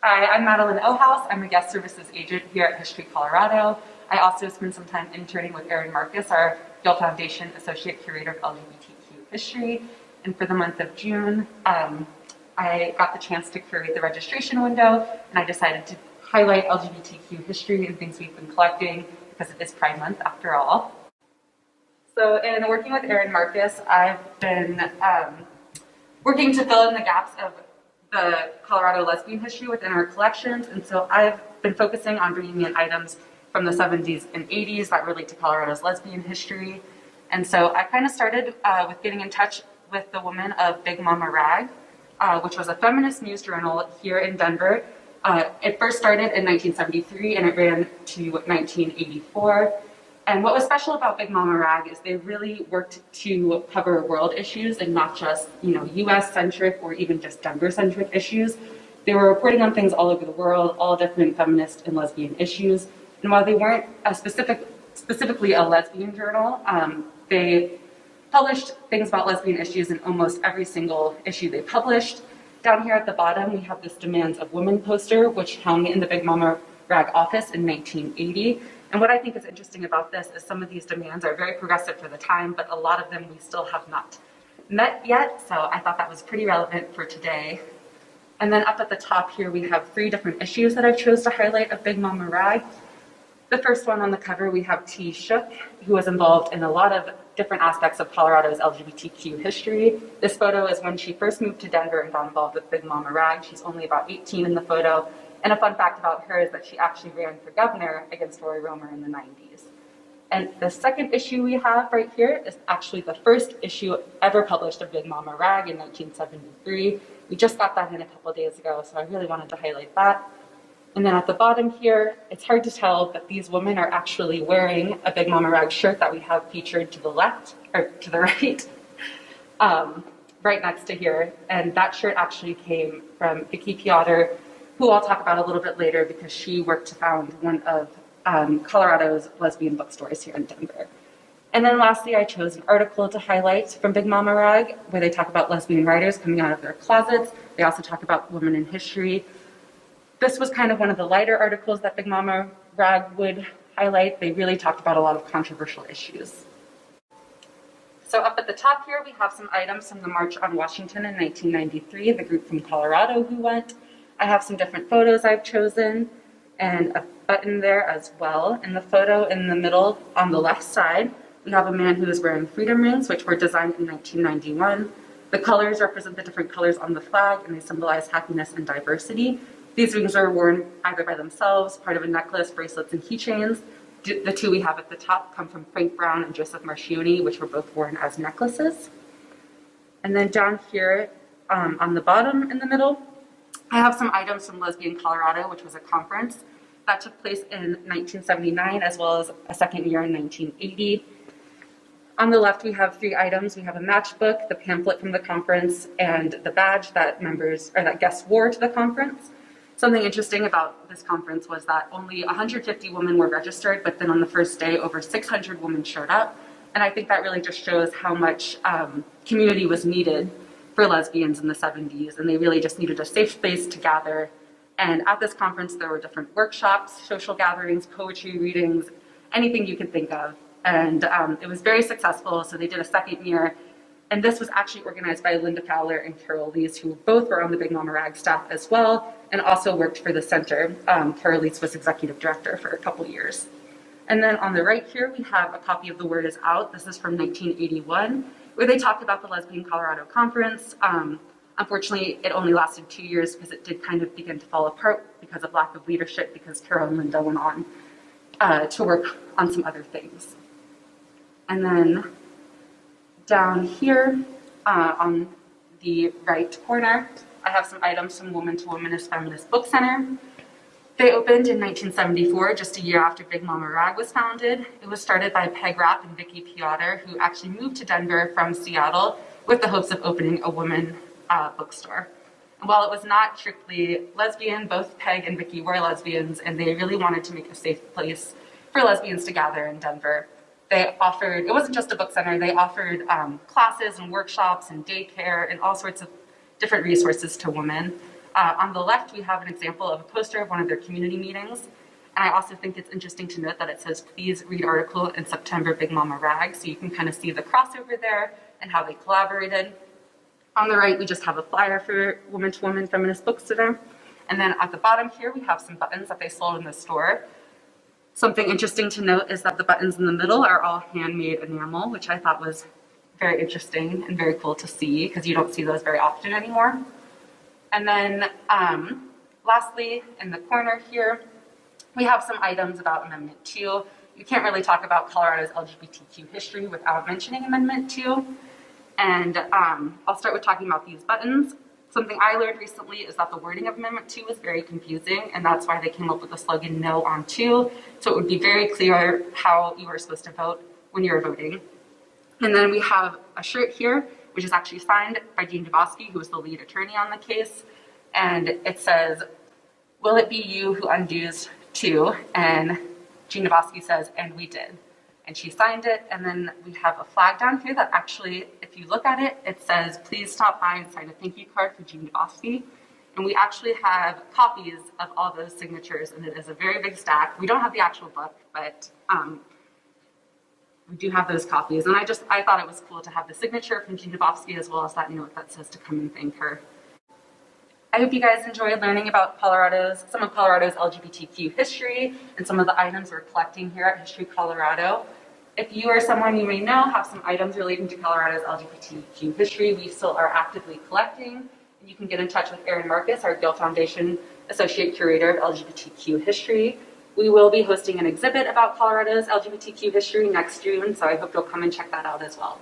Hi, I'm Madeline Ohaus. I'm a guest services agent here at History Colorado. I also spent some time interning with Erin Marcus, our Gill Foundation Associate Curator of LGBTQ History. And for the month of June, I got the chance to curate the registration window, and I decided to highlight LGBTQ history and things we've been collecting because it is Pride Month after all. So in working with Erin Marcus, I've been working to fill in the gaps of the Colorado lesbian history within our collections, and so I've been focusing on bringing in items from the 70s and 80s that relate to Colorado's lesbian history. And so I kind of started with getting in touch with the women of Big Mama Rag, which was a feminist news journal here in Denver. It first started in 1973 and it ran to 1984. And what was special about Big Mama Rag is they really worked to cover world issues and not just, US-centric or even just Denver-centric issues. They were reporting on things all over the world, all different feminist and lesbian issues. And while they weren't specifically a lesbian journal, they published things about lesbian issues in almost every single issue they published. Down here at the bottom, we have this Demands of Women poster, which hung in the Big Mama Rag office in 1980. And what I think is interesting about this is some of these demands are very progressive for the time, but a lot of them we still have not met yet. So I thought that was pretty relevant for today. And then up at the top here, we have 3 different issues that I've chose to highlight of Big Mama Rag. The first one on the cover, we have T. Shook, who was involved in a lot of different aspects of Colorado's LGBTQ history. This photo is when she first moved to Denver and got involved with Big Mama Rag. She's only about 18 in the photo. And a fun fact about her is that she actually ran for governor against Roy Romer in the 90s. And the second issue we have right here is actually the first issue ever published of Big Mama Rag in 1973. We just got that in a couple days ago, so I really wanted to highlight that. And then at the bottom here, it's hard to tell, but these women are actually wearing a Big Mama Rag shirt that we have featured to the left, or to the right, right next to here. And that shirt actually came from Vicki Piotr, who I'll talk about a little bit later because she worked to found one of Colorado's lesbian bookstores here in Denver. And then lastly, I chose an article to highlight from Big Mama Rag where they talk about lesbian writers coming out of their closets. They also talk about women in history. This was kind of one of the lighter articles that Big Mama Rag would highlight. They really talked about a lot of controversial issues. So up at the top here, we have some items from the March on Washington in 1993, the group from Colorado who went. I have some different photos I've chosen and a button there as well. In the photo in the middle on the left side, we have a man who is wearing freedom rings, which were designed in 1991. The colors represent the different colors on the flag and they symbolize happiness and diversity. These rings are worn either by themselves, part of a necklace, bracelets, and keychains. The 2 we have at the top come from Frank Brown and Joseph Marchioni, which were both worn as necklaces. And then down here on the bottom in the middle, I have some items from Lesbian Colorado, which was a conference that took place in 1979, as well as a second year in 1980. On the left, we have 3 items. We have a matchbook, the pamphlet from the conference, and the badge that guests wore to the conference. Something interesting about this conference was that only 150 women were registered, but then on the first day, over 600 women showed up. And I think that really just shows how much community was needed for lesbians in the 70s, and they really just needed a safe space to gather. And at this conference, there were different workshops, social gatherings, poetry readings, anything you could think of. And it was very successful, so they did a second year. And this was actually organized by Linda Fowler and Carol Lees, who both were on the Big Mama Rag staff as well, and also worked for the center. Carol Lees was executive director for a couple years. And then on the right here, we have a copy of The Word Is Out. This is from 1981, where they talked about the Lesbian Colorado Conference. Unfortunately, it only lasted 2 years because it did kind of begin to fall apart because of lack of leadership, because Carol and Linda went on to work on some other things. And then down here on the right corner, I have some items from Woman to Womanist Feminist Book Center. They opened in 1974, just a year after Big Mama Rag was founded. It was started by Peg Rapp and Vicki Piotr, who actually moved to Denver from Seattle with the hopes of opening a woman bookstore. And while it was not strictly lesbian, both Peg and Vicki were lesbians, and they really wanted to make a safe place for lesbians to gather in Denver. They offered, it wasn't just a book center, they offered classes and workshops and daycare and all sorts of different resources to women. On the left, we have an example of a poster of one of their community meetings. And I also think it's interesting to note that it says, please read article in September Big Mama Rag. So you can kind of see the crossover there and how they collaborated. On the right, we just have a flyer for Woman to Woman Feminist Books Dinner. And then at the bottom here, we have some buttons that they sold in the store. Something interesting to note is that the buttons in the middle are all handmade enamel, which I thought was very interesting and very cool to see because you don't see those very often anymore. And then lastly, in the corner here, we have some items about Amendment 2. You can't really talk about Colorado's LGBTQ history without mentioning Amendment 2. And I'll start with talking about these buttons. Something I learned recently is that the wording of Amendment 2 is very confusing, and that's why they came up with the slogan, no on 2, so it would be very clear how you were supposed to vote when you were voting. And then we have a shirt here, which is actually signed by Jean Dubosky, who is the lead attorney on the case, and it says, will it be you who undoes 2? And Jean Dubosky says, and we did. And she signed it, and then we have a flag down here that actually, if you look at it, it says, please stop by and sign a thank you card for Jean Dubosky. And we actually have copies of all those signatures, and it is a very big stack. We don't have the actual book, but we do have those copies. And I thought it was cool to have the signature from Jean Dubosky as well as that note that says to come and thank her. I hope you guys enjoyed learning about some of Colorado's LGBTQ history and some of the items we're collecting here at History Colorado. If you or someone you may know have some items relating to Colorado's LGBTQ history, we still are actively collecting. And you can get in touch with Erin Marcus, our Gill Foundation Associate Curator of LGBTQ History. We will be hosting an exhibit about Colorado's LGBTQ history next June, so I hope you'll come and check that out as well.